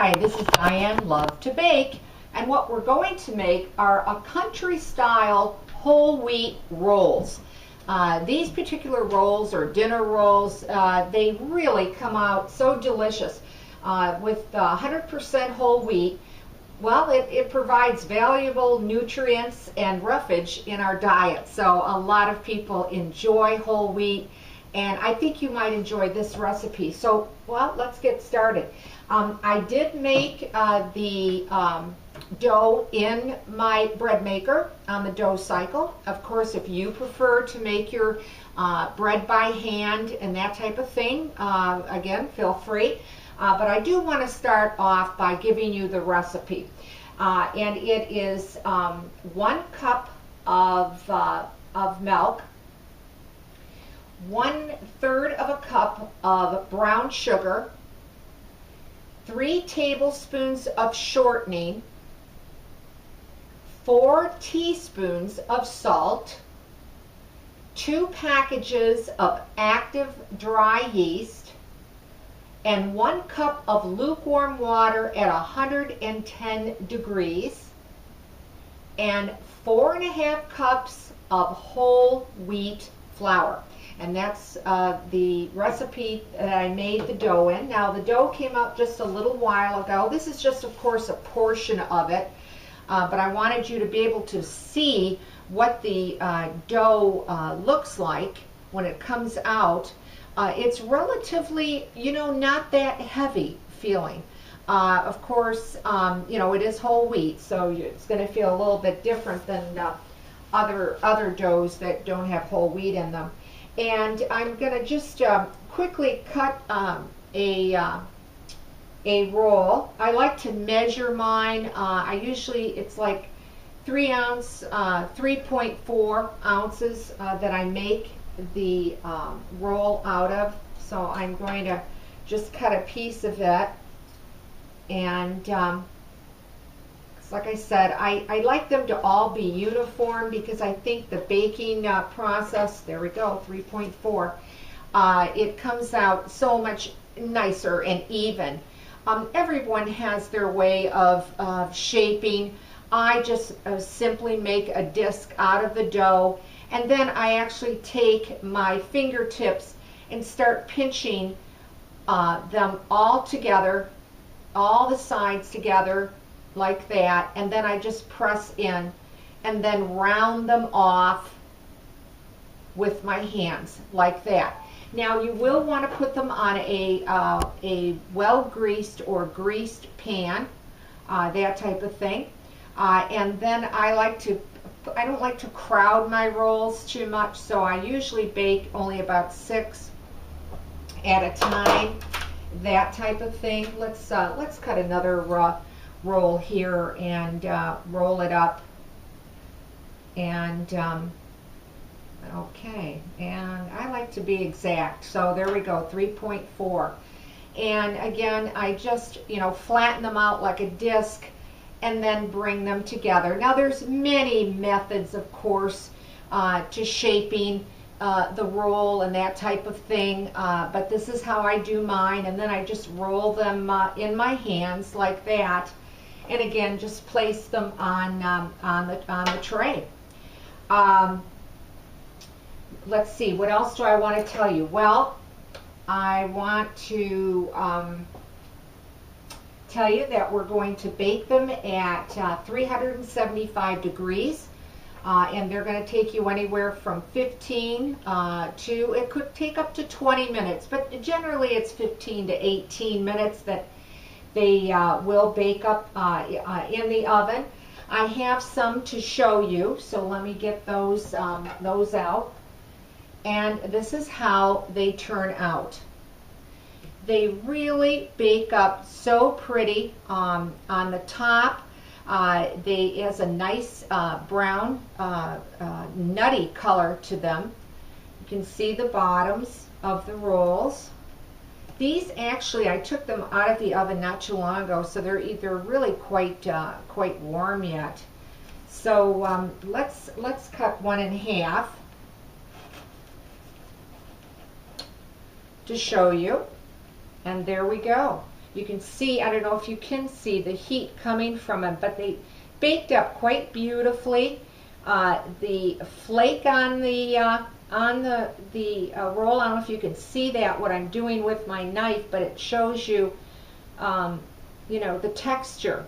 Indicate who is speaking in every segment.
Speaker 1: Hi, this is Diane Lovetobake, and what we're going to make are a country-style whole wheat rolls. These particular rolls, or dinner rolls, they really come out so delicious. With 100% whole wheat, well, it provides valuable nutrients and roughage in our diet. So a lot of people enjoy whole wheat, and I think you might enjoy this recipe. So, well, let's get started. I did make the dough in my bread maker on the dough cycle. Of course, if you prefer to make your bread by hand and that type of thing, again, feel free. But I do want to start off by giving you the recipe. And it is 1 cup of milk, 1/3 of a cup of brown sugar, 3 tablespoons of shortening, 4 teaspoons of salt, 2 packages of active dry yeast, and 1 cup of lukewarm water at 110 degrees, and 4½ cups of whole wheat flour. And that's the recipe that I made the dough in. Now, the dough came out just a little while ago. This is just, of course, a portion of it, but I wanted you to be able to see what the dough looks like when it comes out. It's relatively, not that heavy feeling. Of course, it is whole wheat, so it's going to feel a little bit different than other doughs that don't have whole wheat in them. And I'm going to just quickly cut a roll. I like to measure mine. It's like 3.4 ounces that I make the roll out of. So I'm going to just cut a piece of it, and like I said, I like them to all be uniform because I think the baking process, there we go, 3.4, it comes out so much nicer and even. Everyone has their way of shaping. I just simply make a disc out of the dough, and then I actually take my fingertips and start pinching them all together, all the sides together like that, and then I just press in and then round them off with my hands like that. Now, you will want to put them on a well-greased or greased pan, that type of thing. And then I don't like to crowd my rolls too much, so I usually bake only about 6 at a time, that type of thing. Let's cut another roll here and roll it up. And okay, and I like to be exact, so there we go, 3.4. And again, I just flatten them out like a disc and then bring them together. Now, there's many methods, of course, to shaping the roll and that type of thing, but this is how I do mine. And then I just roll them in my hands like that, and again, just place them on the tray. Let's see, what else do I want to tell you? Well, I want to tell you that we're going to bake them at 375 degrees, and they're going to take you anywhere from 15 to, it could take up to 20 minutes, but generally it's 15 to 18 minutes that they will bake up in the oven. I have some to show you, so let me get those out. And this is how they turn out. They really bake up so pretty on the top. It has a nice brown, nutty color to them. You can see the bottoms of the rolls. These actually, I took them out of the oven not too long ago, so they're really quite warm yet. So let's cut one in half to show you. And there we go. You can see, I don't know if you can see the heat coming from them, but they baked up quite beautifully. The flake on the roll, I don't know if you can see that, what I'm doing with my knife, but it shows you, you know, the texture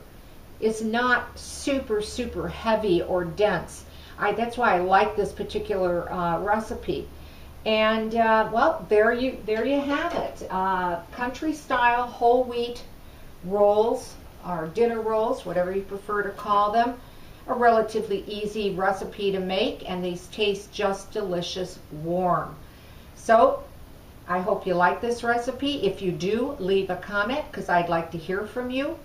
Speaker 1: is not super, super heavy or dense. That's why I like this particular recipe. And well, there you have it. Country style whole wheat rolls, or dinner rolls, whatever you prefer to call them. A relatively easy recipe to make, and these taste just delicious warm. So I hope you like this recipe. If you do, leave a comment because I'd like to hear from you.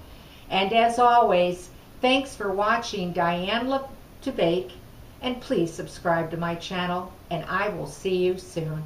Speaker 1: And as always, thanks for watching Diane Lovetobake, and please subscribe to my channel, and I will see you soon.